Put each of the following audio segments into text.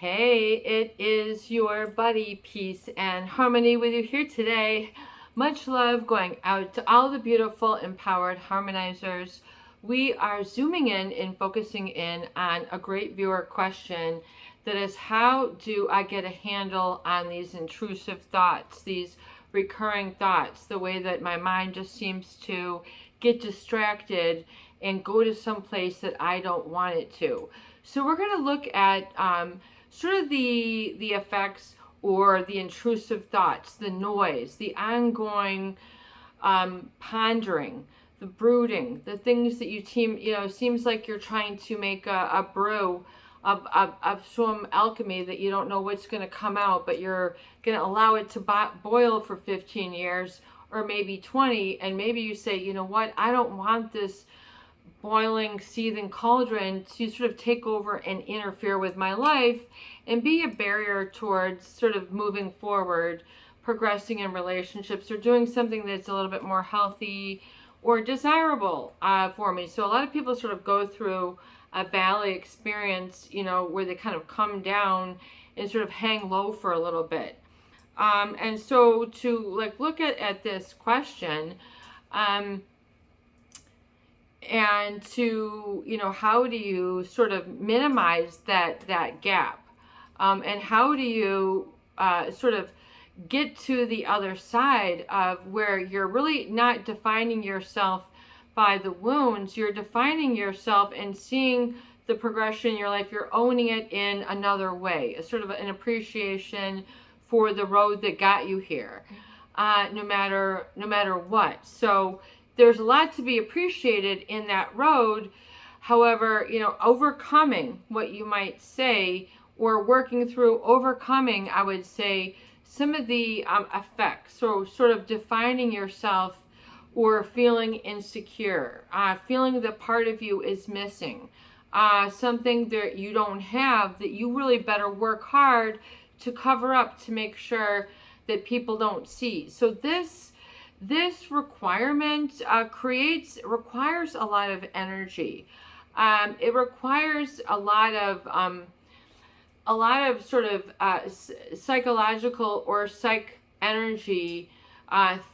Hey, it is your buddy, Peace and Harmony, with you here today. Much love going out to all the beautiful, empowered harmonizers. We are zooming in and focusing in on a great viewer question that is, how do I get a handle on these intrusive thoughts, these recurring thoughts, the way that my mind just seems to get distracted and go to some place that I don't want it to. So we're going to look at sort of the effects or the intrusive thoughts, the noise, the ongoing pondering, the brooding, the things that seems like you're trying to make a brew of some alchemy that you don't know what's going to come out, but you're going to allow it to boil for 15 years or maybe 20, and maybe you say, you know what, I don't want this boiling, seething cauldron to sort of take over and interfere with my life and be a barrier towards sort of moving forward, progressing in relationships, or doing something that's a little bit more healthy or desirable for me. So a lot of people sort of go through a valley experience, where they kind of come down and sort of hang low for a little bit. And so to look at this question, and to, how do you sort of minimize that gap? And how do you sort of get to the other side of where you're really not defining yourself by the wounds, you're defining yourself and seeing the progression in your life, you're owning it in another way, a sort of an appreciation for the road that got you here, no matter what. So there's a lot to be appreciated in that road. However, overcoming what you might say, or working through overcoming, I would say, some of the effects. So sort of defining yourself or feeling insecure, feeling that part of you is missing, something that you don't have that you really better work hard to cover up to make sure that people don't see. So this requirement requires a lot of energy. It requires a lot of sort of psychological or psych energy,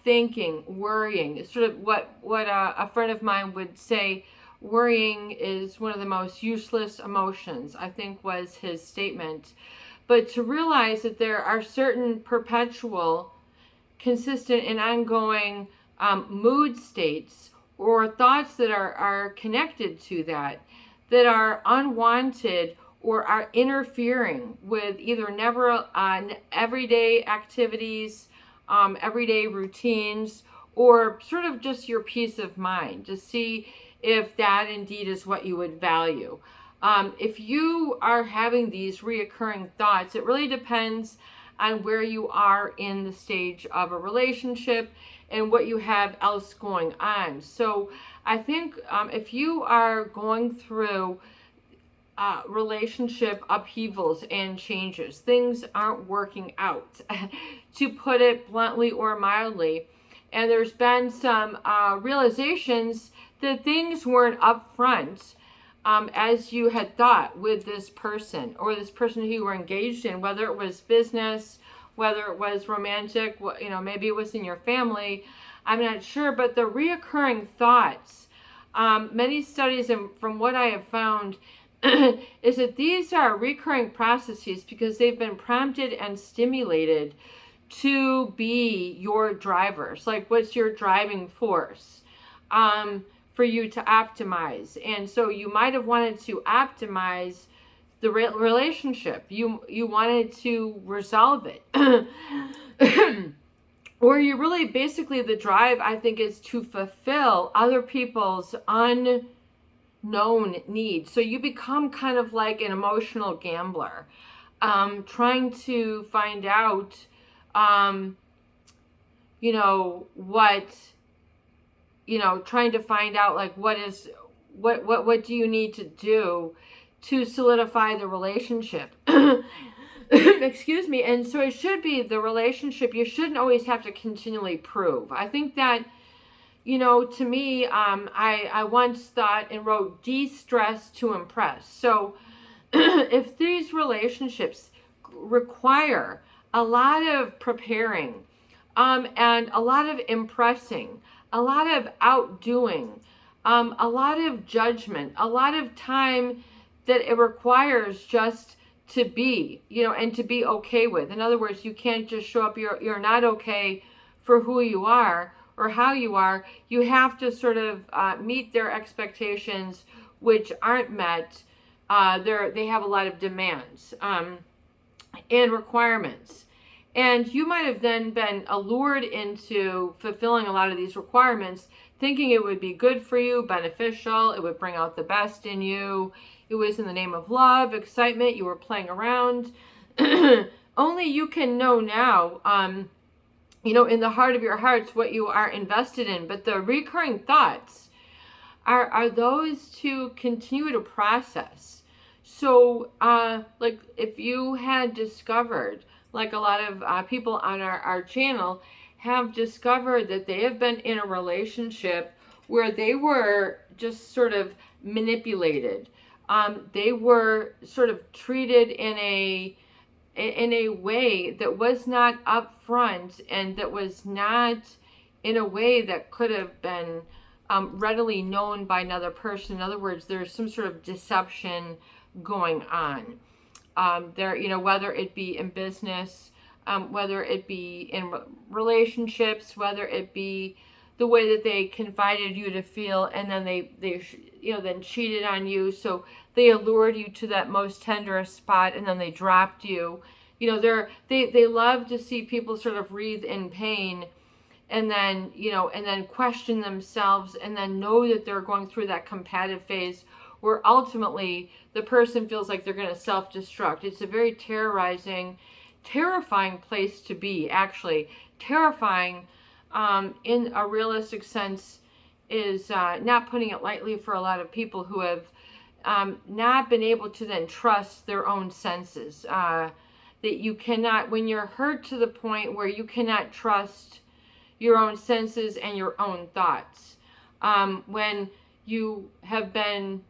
thinking, worrying. Sort of what a friend of mine would say, worrying is one of the most useless emotions, I think was his statement. But to realize that there are certain perpetual, consistent and ongoing mood states or thoughts that are connected to that are unwanted or are interfering with either everyday activities, everyday routines, or sort of just your peace of mind, to see if that indeed is what you would value. If you are having these reoccurring thoughts, it really depends on where you are in the stage of a relationship and what you have else going on. So I think if you are going through relationship upheavals and changes, things aren't working out, to put it bluntly or mildly, and there's been some realizations that things weren't upfront as you had thought with this person or this person who you were engaged in, whether it was business, whether it was romantic, maybe it was in your family, I'm not sure, but the reoccurring thoughts, many studies, and from what I have found, is that these are recurring processes because they've been prompted and stimulated to be your drivers. Like, what's your driving force for you to optimize? And so you might have wanted to optimize the relationship. You wanted to resolve it. Or you really, basically, the drive, I think, is to fulfill other people's unknown needs. So you become kind of like an emotional gambler, trying to find out, trying to find out like what do you need to do to solidify the relationship. Excuse me. And so it should be the relationship. You shouldn't always have to continually prove. I think that, to me, I once thought and wrote, de-stress to impress. So if these relationships require a lot of preparing, and a lot of impressing, a lot of outdoing, a lot of judgment, a lot of time that it requires just to be, and to be okay with. In other words, you can't just show up, you're not okay for who you are or how you are. You have to sort of meet their expectations, which aren't met. They have a lot of demands and requirements. And you might have then been allured into fulfilling a lot of these requirements, thinking it would be good for you, beneficial, it would bring out the best in you. It was in the name of love, excitement, you were playing around. Only you can know now, in the heart of your hearts, what you are invested in. But the recurring thoughts are those to continue to process. So, like if you had discovered, like a lot of people on our channel have discovered that they have been in a relationship where they were just sort of manipulated. They were sort of treated in a way that was not upfront, and that was not in a way that could have been readily known by another person. In other words, there's some sort of deception going on. Whether it be in business, whether it be in relationships, whether it be the way that they confided you to feel, and then they then cheated on you. So they allured you to that most tenderest spot, and then they dropped you. They love to see people sort of writhe in pain, and then question themselves, and then know that they're going through that combative phase, where ultimately the person feels like they're going to self-destruct. It's a very terrifying place to be, actually. Terrifying, in a realistic sense, is not putting it lightly for a lot of people who have not been able to then trust their own senses. That you cannot, when you're hurt to the point where you cannot trust your own senses and your own thoughts, when you have been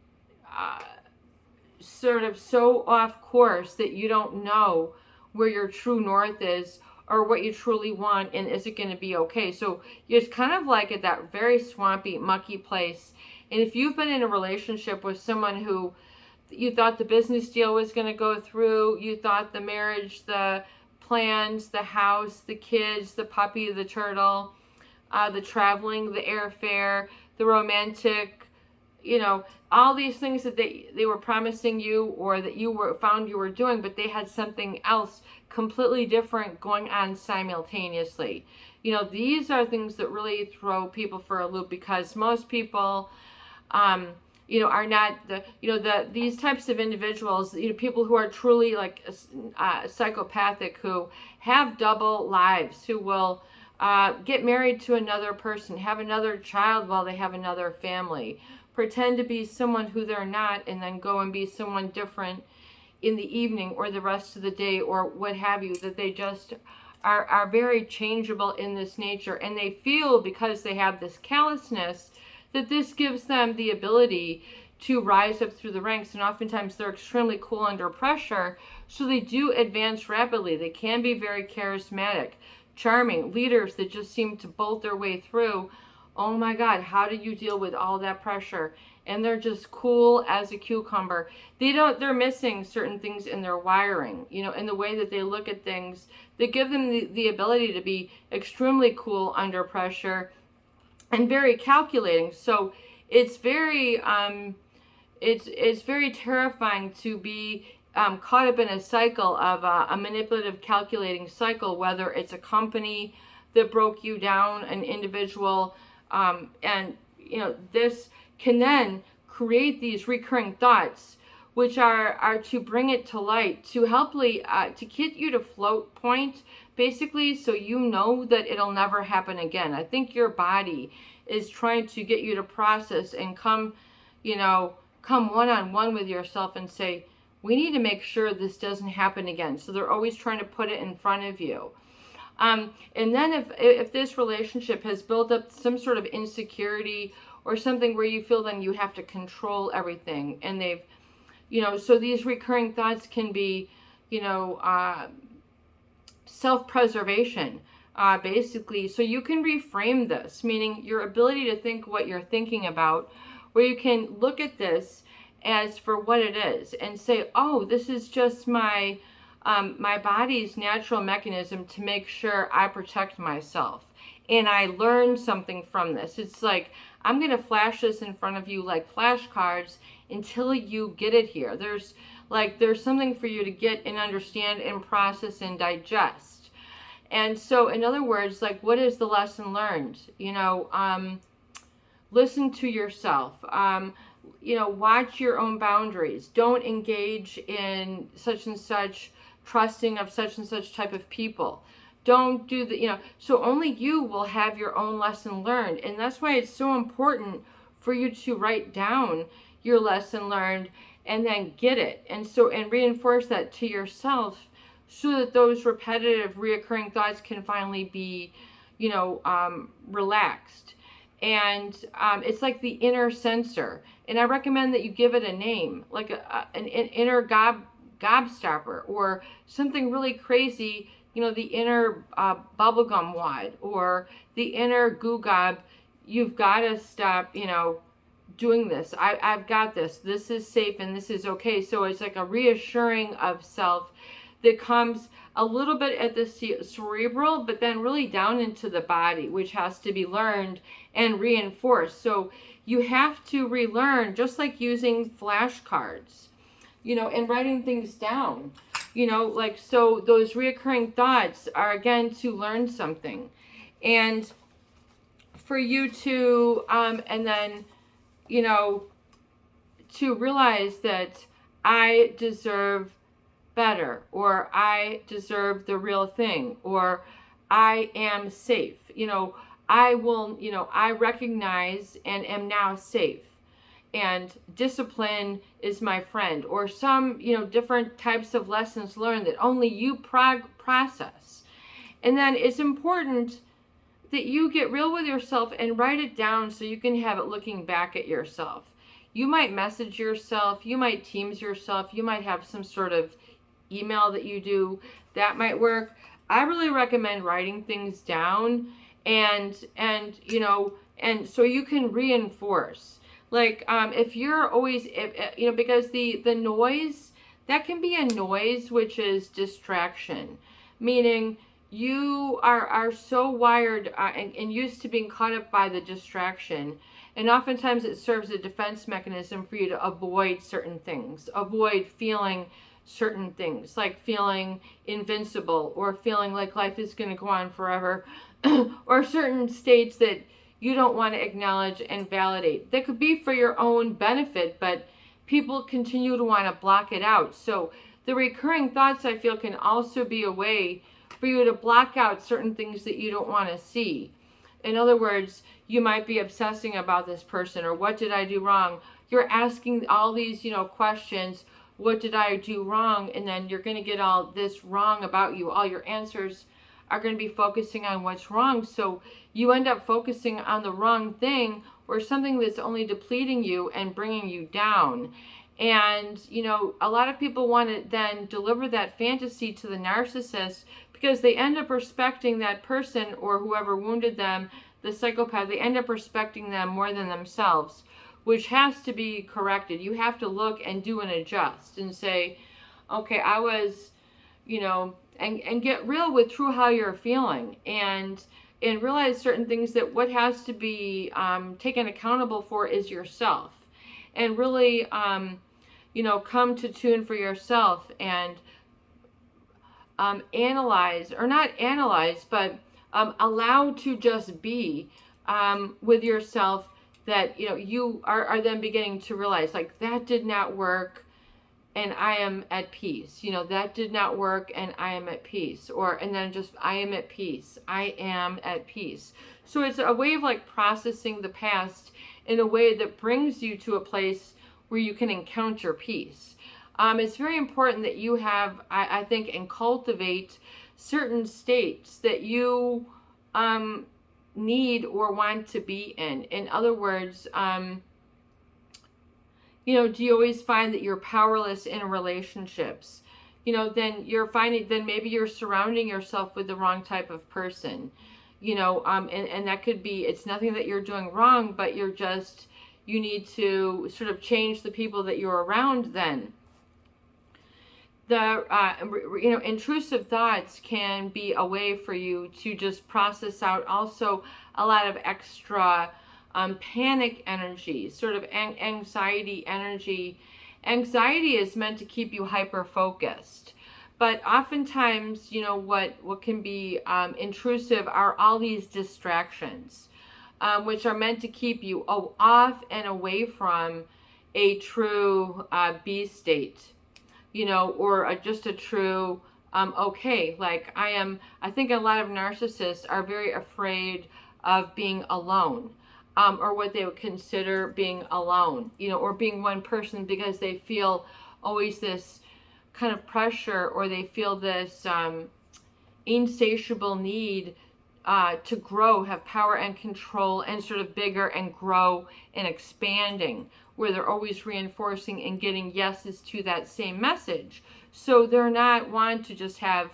sort of so off course that you don't know where your true north is, or what you truly want, and is it going to be okay. So it's kind of like at that very swampy, mucky place. And if you've been in a relationship with someone who you thought the business deal was going to go through, you thought the marriage, the plans, the house, the kids, the puppy, the turtle, the traveling, the airfare, the romantic, all these things that they were promising you, or that you found you were doing, but they had something else completely different going on simultaneously. These are things that really throw people for a loop, because most people are not these types of individuals, people who are truly like psychopathic, who have double lives, who will get married to another person, have another child while they have another family, pretend to be someone who they're not, and then go and be someone different in the evening or the rest of the day, or what have you. That they just are very changeable in this nature, and they feel, because they have this callousness, that this gives them the ability to rise up through the ranks. And oftentimes they're extremely cool under pressure, so they do advance rapidly. They can be very charismatic, charming leaders that just seem to bolt their way through. Oh my God, how do you deal with all that pressure? And they're just cool as a cucumber. They're missing certain things in their wiring, in the way that they look at things, that give them the ability to be extremely cool under pressure and very calculating. So it's very, it's very terrifying to be caught up in a cycle of a manipulative, calculating cycle, whether it's a company that broke you down, an individual, and this can then create these recurring thoughts, which are to bring it to light, to to get you to float point, basically, so that it'll never happen again. I think your body is trying to get you to process and come one-on-one with yourself and say, we need to make sure this doesn't happen again. So they're always trying to put it in front of you. And then if this relationship has built up some sort of insecurity, or something where you feel then you have to control everything, and they've So these recurring thoughts can be, self-preservation, basically. So you can reframe this, meaning your ability to think what you're thinking about, where you can look at this as for what it is and say, oh, this is just my body's natural mechanism to make sure I protect myself. And I learned something from this. It's like, I'm going to flash this in front of you like flashcards until you get it here. There's something for you to get and understand and process and digest. And so, in other words, like, what is the lesson learned? Listen to yourself. Watch your own boundaries. Don't engage in such and such trusting of such and such type of people. Don't do so only you will have your own lesson learned. And that's why it's so important for you to write down your lesson learned and then get it. And reinforce that to yourself so that those repetitive, reoccurring thoughts can finally be, relaxed. And it's like the inner censor. And I recommend that you give it a name, like an inner gobstopper or something really crazy, the inner bubblegum wad or the inner goo gob. You've got to stop, doing this. I've got this. This is safe and this is okay. So it's like a reassuring of self that comes a little bit at the cerebral, but then really down into the body, which has to be learned and reinforced. So you have to relearn, just like using flashcards, and writing things down, so those reoccurring thoughts are, again, to learn something. And for you to, and then, to realize that I deserve better, or I deserve the real thing, or I am safe. I recognize and am now safe. And discipline is my friend, or some, different types of lessons learned that only you process. And then it's important that you get real with yourself and write it down so you can have it looking back at yourself. You might message yourself, you might Teams yourself, you might have some sort of email that you do that might work. I really recommend writing things down and so you can reinforce. Like, if you're always, because the noise, that can be a noise, which is distraction, meaning you are so wired and used to being caught up by the distraction. And oftentimes it serves a defense mechanism for you to avoid certain things, avoid feeling certain things, like feeling invincible or feeling like life is going to go on forever, or certain states that you don't want to acknowledge and validate. That could be for your own benefit, but people continue to want to block it out. So the recurring thoughts, I feel, can also be a way for you to block out certain things that you don't want to see. In other words, you might be obsessing about this person, or what did I do wrong? You're asking all these, questions. What did I do wrong? And then you're going to get all this wrong about you. All your answers are going to be focusing on what's wrong. So you end up focusing on the wrong thing, or something that's only depleting you and bringing you down. And, a lot of people want to then deliver that fantasy to the narcissist because they end up respecting that person or whoever wounded them, the psychopath. They end up respecting them more than themselves, which has to be corrected. You have to look and do an adjust and say, okay, I was, and get real with true how you're feeling, and realize certain things, that what has to be taken accountable for is yourself, and really come to tune for yourself and analyze, or not analyze, but allow to just be with yourself, that you are then beginning to realize, like, that did not work and I am at peace. That did not work and I am at peace. And then just, I am at peace. I am at peace. So it's a way of like processing the past in a way that brings you to a place where you can encounter peace. It's very important that you have, I think, and cultivate certain states that you need or want to be in. In other words, do you always find that you're powerless in relationships? Then you're finding, then maybe you're surrounding yourself with the wrong type of person. And that could be, it's nothing that you're doing wrong, but you need to sort of change the people that you're around then. Intrusive thoughts can be a way for you to just process out also a lot of extra panic energy, sort of anxiety energy. Anxiety is meant to keep you hyper focused, but oftentimes, what can be intrusive are all these distractions, which are meant to keep you off and away from a true B state, or just a true okay. Like I think a lot of narcissists are very afraid of being alone, or what they would consider being alone, or being one person, because they feel always this kind of pressure, or they feel this insatiable need to grow, have power and control, and sort of bigger and grow and expanding, where they're always reinforcing and getting yeses to that same message. So they're not wanting to just have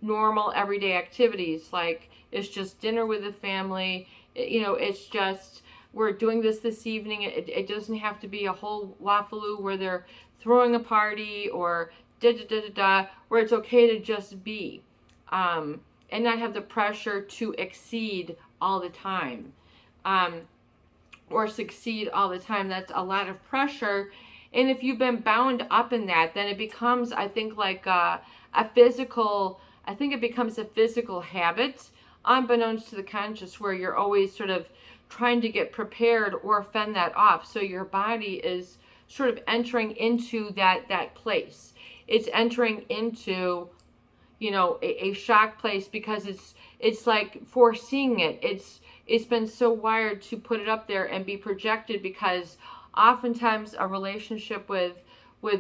normal everyday activities, like it's just dinner with the family, it's just, we're doing this evening. It doesn't have to be a whole waffaloo where they're throwing a party or where it's okay to just be, and not have the pressure to exceed all the time, or succeed all the time. That's a lot of pressure. And if you've been bound up in that, then it becomes, I think, like it becomes a physical habit, unbeknownst to the conscious, where you're always sort of trying to get prepared or fend that off. So your body is sort of entering into that place. It's entering into, a shock place, because it's like foreseeing it. It's been so wired to put it up there and be projected, because oftentimes a relationship with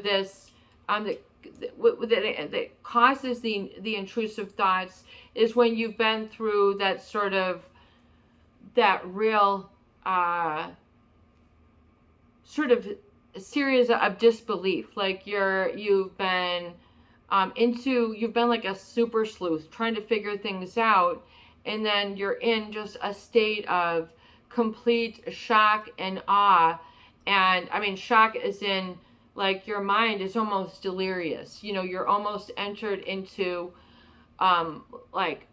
this that causes the intrusive thoughts is when you've been through that sort of, that real sort of series of disbelief. Like you've been like a super sleuth trying to figure things out, and then you're in just a state of complete shock and awe. And I mean, shock is in, like, your mind is almost delirious. You're almost entered into like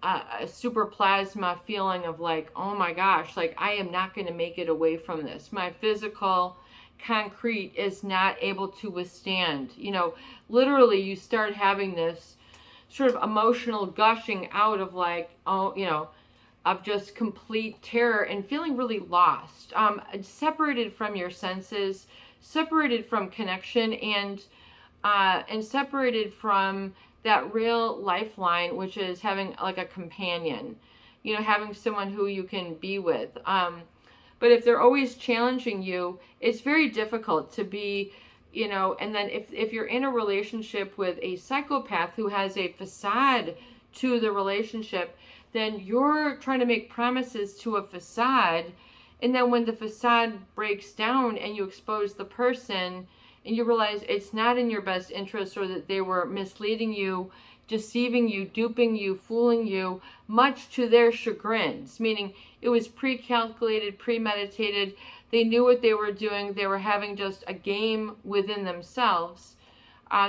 a super plasma feeling of like, oh my gosh, like I am not going to make it away from this. My physical concrete is not able to withstand. Literally you start having this sort of emotional gushing out of like, of just complete terror and feeling really lost, separated from your senses, separated from connection, and separated from that real lifeline, which is having like a companion, having someone who you can be with. But if they're always challenging you, it's very difficult to be, and then if you're in a relationship with a psychopath who has a facade to the relationship, then you're trying to make promises to a facade. And then when the facade breaks down and you expose the person and you realize it's not in your best interest, or that they were misleading you, deceiving you, duping you, fooling you, much to their chagrins, meaning it was pre-calculated, premeditated. They knew what they were doing. They were having just a game within themselves.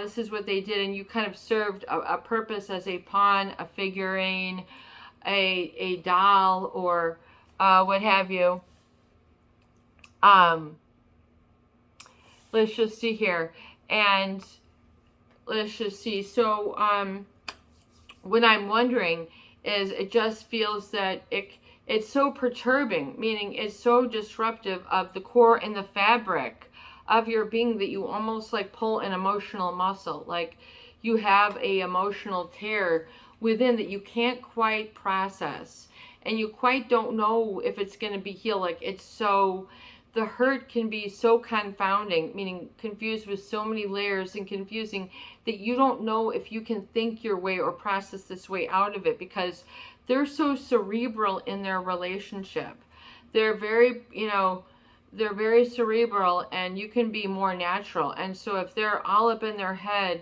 This is what they did, and you kind of served a purpose as a pawn, a figurine, a doll, or what have you. Let's just see here. And let's just see. So what I'm wondering is, it just feels that it's so perturbing, meaning it's so disruptive of the core and the fabric of your being, that you almost like pull an emotional muscle. Like you have a emotional tear within that you can't quite process, and you quite don't know if it's going to be healed. Like it's so, the hurt can be so confounding, meaning confused with so many layers and confusing, that you don't know if you can think your way or process this way out of it, because they're so cerebral in their relationship. They're very, they're very cerebral, and you can be more natural. And so if they're all up in their head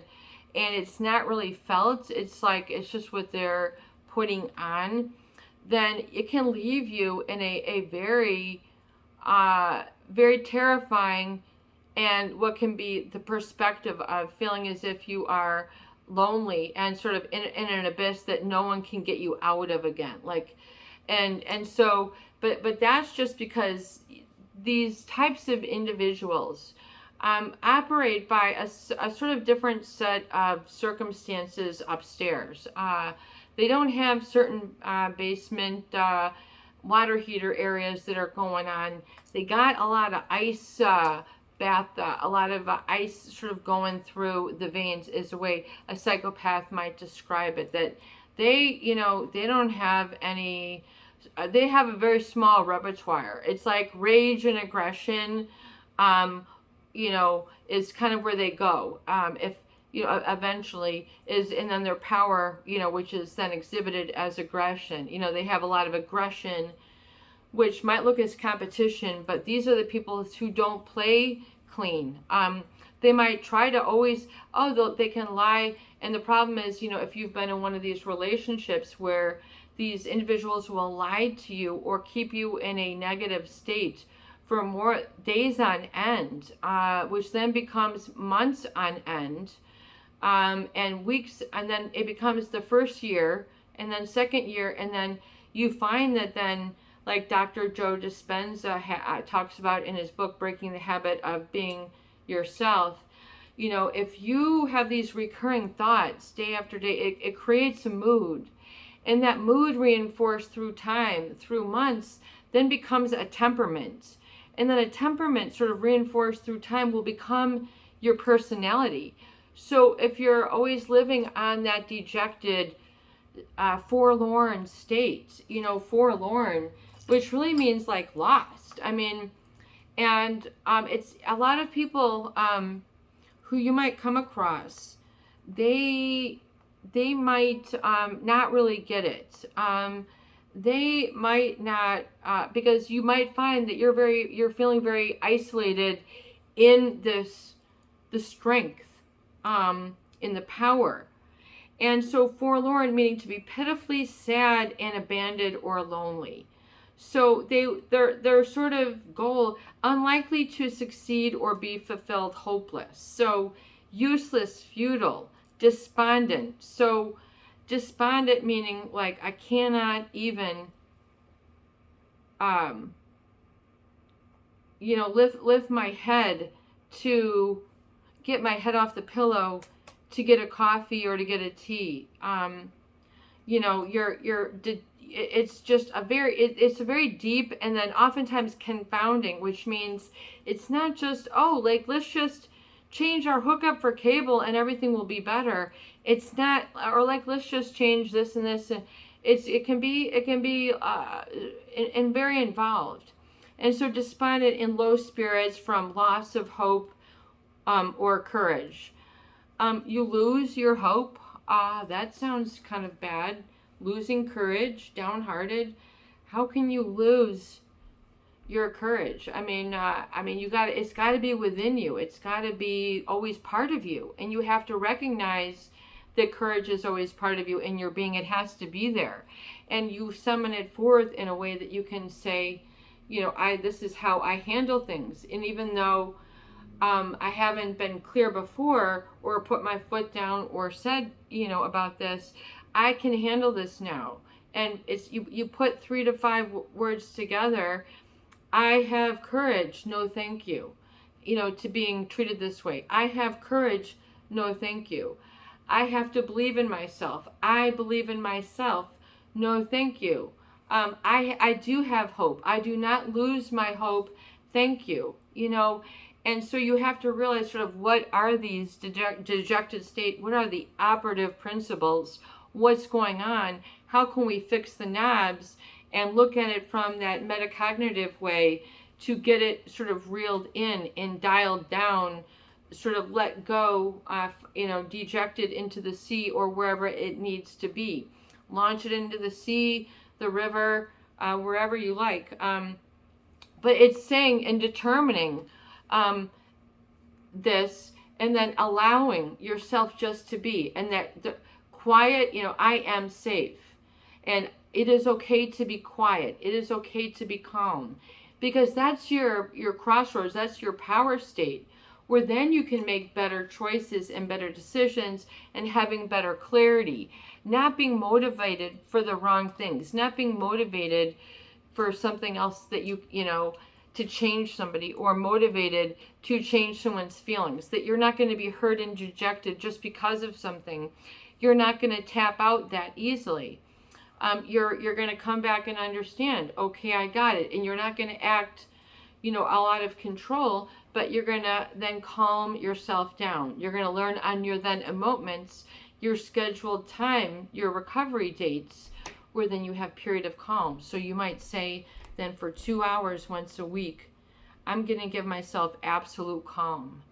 and it's not really felt, it's like it's just what they're putting on, then it can leave you in a very, very terrifying, and what can be the perspective of feeling as if you are lonely and sort of in an abyss that no one can get you out of again. Like, and so, but that's just because these types of individuals operate by a sort of different set of circumstances upstairs. They don't have certain basement water heater areas that are going on. They got a lot of ice bath, a lot of ice sort of going through the veins, is the way a psychopath might describe it. That they, they don't have any, they have a very small repertoire. It's like rage and aggression, is kind of where they go. If, eventually is, and then their power, which is then exhibited as aggression. They have a lot of aggression, which might look as competition, but these are the people who don't play clean. They might try to always, they can lie. And the problem is, if you've been in one of these relationships where these individuals will lie to you or keep you in a negative state for more days on end, which then becomes months on end, and weeks, and then it becomes the first year, and then second year, and then you find that then, like Dr. Joe Dispenza talks about in his book, Breaking the Habit of Being Yourself, if you have these recurring thoughts day after day, it creates a mood. And that mood reinforced through time, through months, then becomes a temperament. And then a temperament sort of reinforced through time will become your personality. So if you're always living on that dejected, forlorn state, forlorn, which really means like lost. I mean, and it's a lot of people who you might come across, they might not really get it. They might not, because you might find that you're feeling very isolated in the strength, in the power. And so forlorn meaning to be pitifully sad and abandoned or lonely. So their sort of goal, unlikely to succeed or be fulfilled, hopeless. So useless, futile, despondent. So despondent meaning like I cannot even lift my head to get my head off the pillow to get a coffee or to get a tea. It's just it's a very deep and then oftentimes confounding, which means it's not just, let's just change our hookup for cable and everything will be better. It's not, or like, let's just change this and this. And it can be and very involved. And so despondent, in low spirits from loss of hope, or courage. You lose your hope. That sounds kind of bad. Losing courage, downhearted. How can you lose your courage? I mean, it's got to be within you. It's got to be always part of you, and you have to recognize that courage is always part of you in your being. It has to be there, and you summon it forth in a way that you can say, this is how I handle things, and even though I haven't been clear before or put my foot down or said, about this, I can handle this now. And it's you put 3 to 5 words together. I have courage, no thank you, to being treated this way. I have courage, no thank you. I have to believe in myself. I believe in myself, no thank you. I do have hope. I do not lose my hope, thank you. And so you have to realize sort of what are these dejected state, what are the operative principles, what's going on, how can we fix the knobs and look at it from that metacognitive way to get it sort of reeled in and dialed down, sort of let go, dejected into the sea or wherever it needs to be. Launch it into the sea, the river, wherever you like. But it's saying and determining this, and then allowing yourself just to be, and that the quiet, I am safe, and it is okay to be quiet. It is okay to be calm, because that's your crossroads. That's your power state, where then you can make better choices and better decisions and having better clarity, not being motivated for the wrong things, not being motivated for something else that to change somebody, or motivated to change someone's feelings, that you're not going to be hurt and dejected just because of something. You're not going to tap out that easily. You're going to come back and understand, okay, I got it. And you're not going to act, all out of control, but you're going to then calm yourself down. You're going to learn on your then moments, your scheduled time, your recovery dates, where then you have period of calm. So you might say, then for 2 hours once a week, I'm going to give myself absolute calm.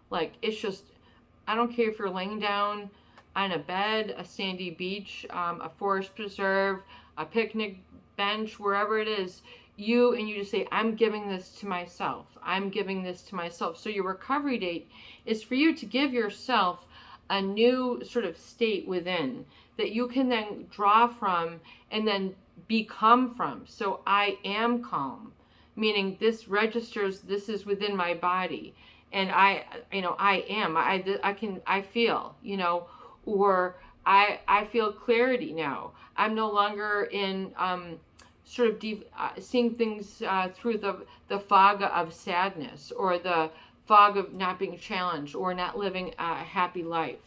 Like, it's just, I don't care if you're laying down on a bed, a sandy beach, a forest preserve, a picnic bench, wherever it is, you just say, I'm giving this to myself. I'm giving this to myself. So your recovery date is for you to give yourself a new sort of state within that you can then draw from and then become from. So I am calm, meaning this registers, this is within my body, and I feel, or I feel clarity now. I'm no longer in sort of seeing things through the fog of sadness, or the fog of not being challenged, or not living a happy life.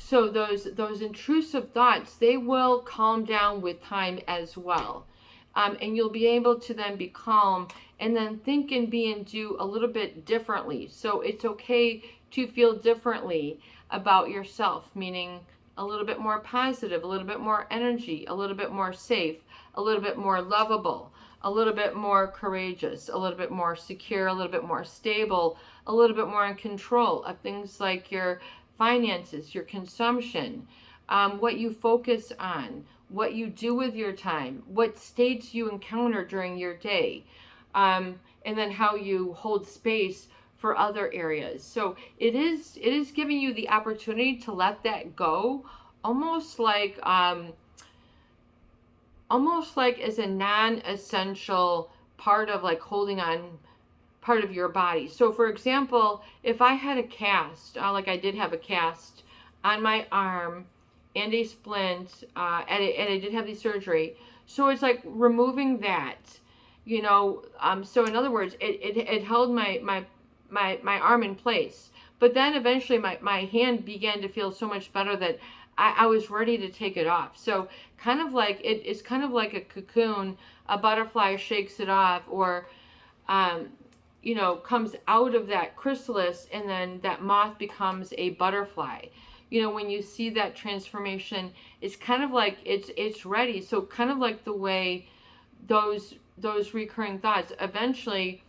So those intrusive thoughts, they will calm down with time as well. And you'll be able to then be calm and then think and be and do a little bit differently. So it's okay to feel differently about yourself, meaning a little bit more positive, a little bit more energy, a little bit more safe, a little bit more lovable, a little bit more courageous, a little bit more secure, a little bit more stable, a little bit more in control of things like your finances, your consumption, what you focus on, what you do with your time, what states you encounter during your day, and then how you hold space for other areas. So it is giving you the opportunity to let that go, almost like as a non-essential part of like holding on part of your body. So for example, if I had a cast, like I did have a cast on my arm and a splint, and I did have the surgery. So it's like removing that, so in other words, it held my arm in place. But then eventually my hand began to feel so much better that I was ready to take it off. So kind of like, it's kind of like a cocoon, a butterfly shakes it off, or, comes out of that chrysalis, and then that moth becomes a butterfly. When you see that transformation, it's kind of like it's ready. So kind of like the way those recurring thoughts, eventually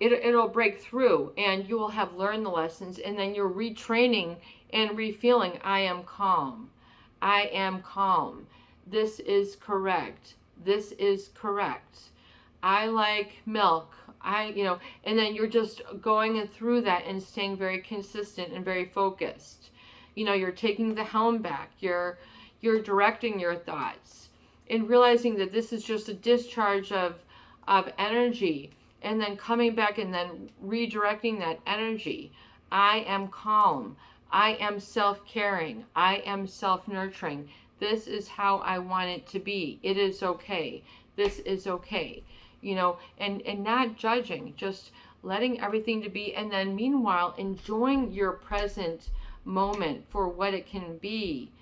it'll break through, and you will have learned the lessons, and then you're retraining and refeeling. I am calm. I am calm. This is correct. This is correct. I like milk. And then you're just going through that and staying very consistent and very focused. You're taking the helm back. You're directing your thoughts and realizing that this is just a discharge of energy, and then coming back and then redirecting that energy. I am calm. I am self-caring. I am self-nurturing. This is how I want it to be. It is okay. This is okay. And not judging, just letting everything to be, and then meanwhile enjoying your present moment for what it can be.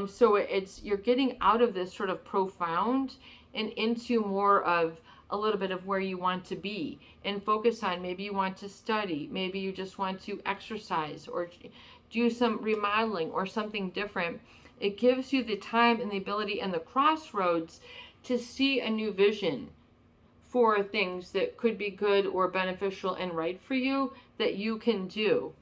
So you're getting out of this sort of profound and into more of a little bit of where you want to be, and focus on, maybe you want to study, maybe you just want to exercise or do some remodeling or something different. It gives you the time and the ability and the crossroads to see a new vision for things that could be good or beneficial and right for you, that you can do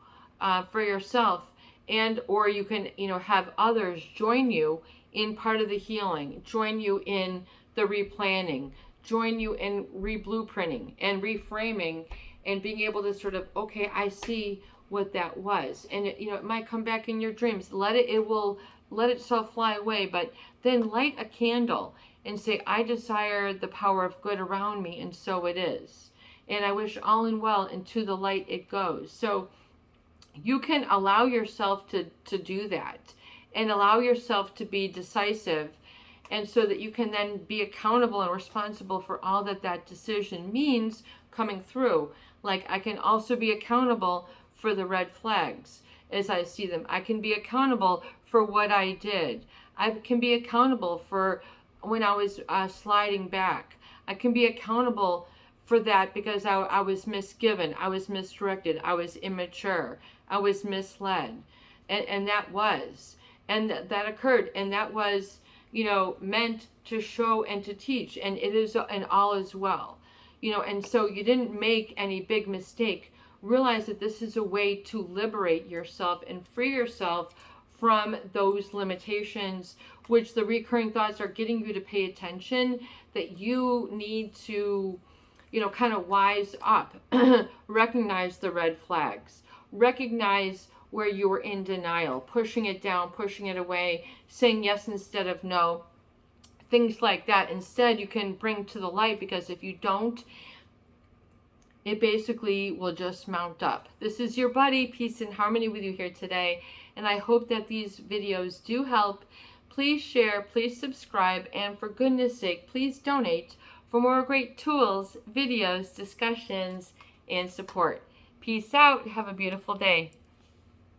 for yourself, and or you can have others join you in part of the healing, join you in the replanning, join you in re-blueprinting and reframing, and being able to sort of, okay, I see what that was. And it might come back in your dreams. It will let itself fly away, but then light a candle and say, I desire the power of good around me, and so it is. And I wish all in well, and to the light it goes. So you can allow yourself to do that, and allow yourself to be decisive, and so that you can then be accountable and responsible for all that decision means coming through. Like, I can also be accountable for the red flags as I see them. I can be accountable for what I did. I can be accountable for when I was sliding back. I can be accountable for that because I was misgiven, I was misdirected, I was immature, I was misled. And that was. And that occurred. And that was, meant to show and to teach. And it is, and all is well. And so you didn't make any big mistake. Realize that this is a way to liberate yourself and free yourself from those limitations, which the recurring thoughts are getting you to pay attention, that you need to, kind of wise up, recognize the red flags, recognize where you were in denial, pushing it down, pushing it away, saying yes instead of no, things like that. Instead, you can bring to the light, because if you don't, it basically will just mount up. This is your buddy, Peace and Harmony, with you here today, and I hope that these videos do help. Please share, please subscribe, and for goodness sake, please donate for more great tools, videos, discussions, and support. Peace out. Have a beautiful day.